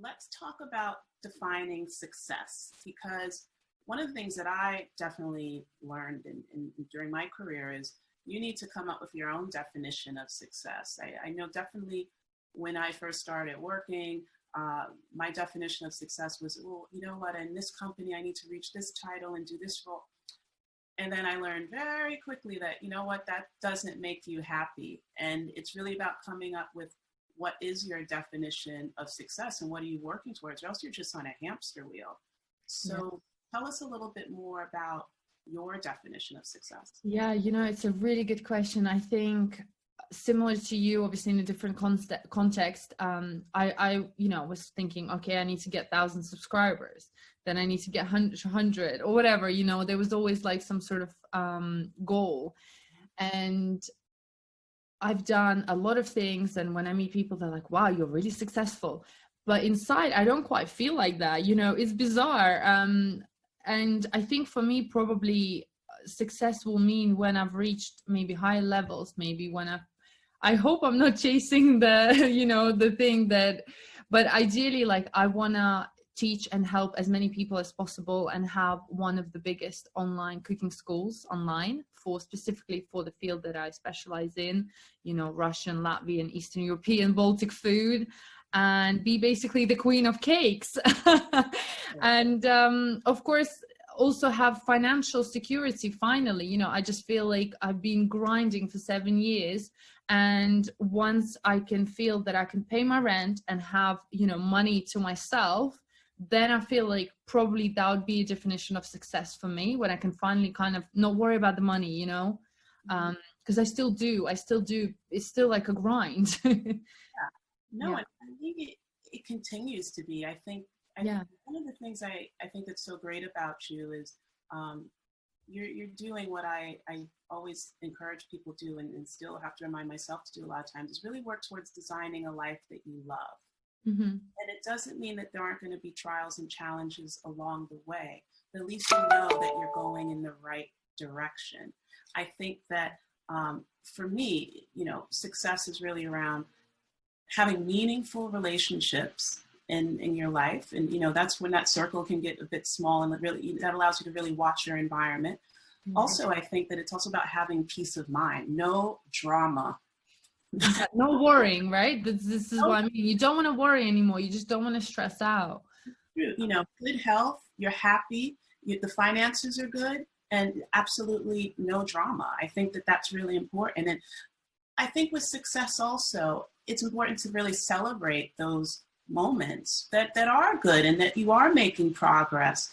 let's talk about defining success, because one of the things that I definitely learned during my career is you need to come up with your own definition of success. I know definitely when I first started working, my definition of success was, well, you know what, in this company, I need to reach this title and do this role. And then I learned very quickly that, you know what, that doesn't make you happy. And it's really about coming up with what is your definition of success and what are you working towards, or else you're just on a hamster wheel. So tell us a little bit more about your definition of success. Yeah, it's a really good question. I think similar to you, obviously in a different context, I was thinking, okay, I need to get 1,000 subscribers, then I need to get 100 or whatever, there was always like some sort of goal. And I've done a lot of things, and when I meet people, they're like, wow, you're really successful. But inside, I don't quite feel like that, it's bizarre. And I think for me, probably success will mean when I've reached maybe higher levels, maybe when I hope I'm not chasing the, the thing that, but ideally, like I want to teach and help as many people as possible and have one of the biggest online cooking schools online specifically for the field that I specialize in, Russian, Latvian, Eastern European, Baltic food, and be basically the queen of cakes. And of course, also have financial security finally. I just feel like I've been grinding for 7 years, and once I can feel that I can pay my rent and have money to myself, then I feel like probably that would be a definition of success for me, when I can finally kind of not worry about the money, because I still do. It's still like a grind. No, I think it continues to be. I think one of the things I think that's so great about you is you're doing what I always encourage people to do, and still have to remind myself to do a lot of times, is really work towards designing a life that you love. Mm-hmm. And it doesn't mean that there aren't going to be trials and challenges along the way, but at least you know that you're going in the right direction. I think that for me, success is really around having meaningful relationships in your life. And, that's when that circle can get a bit small, and that allows you to really watch your environment. Mm-hmm. Also, I think that it's also about having peace of mind, no drama. No worrying, right? This is what I mean. You don't want to worry anymore. You just don't want to stress out. Good health, you're happy, the finances are good, and absolutely no drama. I think that that's really important. And I think with success also, it's important to really celebrate those moments that are good and that you are making progress.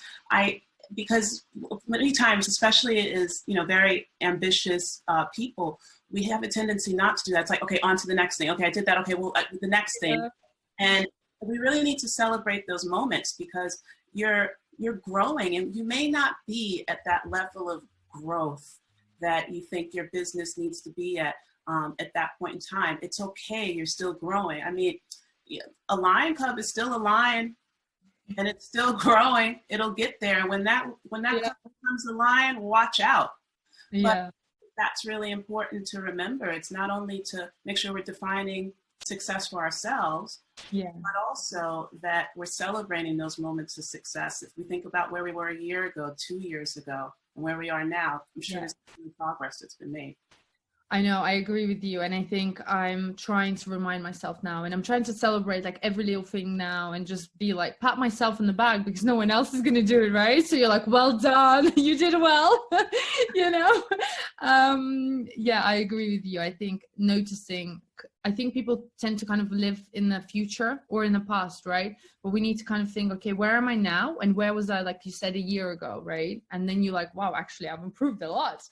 Because many times, especially as very ambitious people, we have a tendency not to do that. It's like, okay, on to the next thing. Okay, I did that. Okay, well, the next thing. And we really need to celebrate those moments, because you're growing, and you may not be at that level of growth that you think your business needs to be at that point in time. It's okay. You're still growing. I mean, a lion cub is still a lion, and it's still growing. It'll get there. When that becomes a lion, watch out. But that's really important to remember. It's not only to make sure we're defining success for ourselves, but also that we're celebrating those moments of success. If we think about where we were a year ago, 2 years ago, and where we are now, I'm sure there's been progress that's been made. I know, I agree with you. And I think I'm trying to remind myself now, and I'm trying to celebrate like every little thing now, and just be like, pat myself in the back, because no one else is going to do it, right? So you're like, well done, you did well, I agree with you. I think people tend to kind of live in the future or in the past, right? But we need to kind of think, okay, where am I now? And where was I, like you said, a year ago, right? And then you're like, wow, actually, I've improved a lot.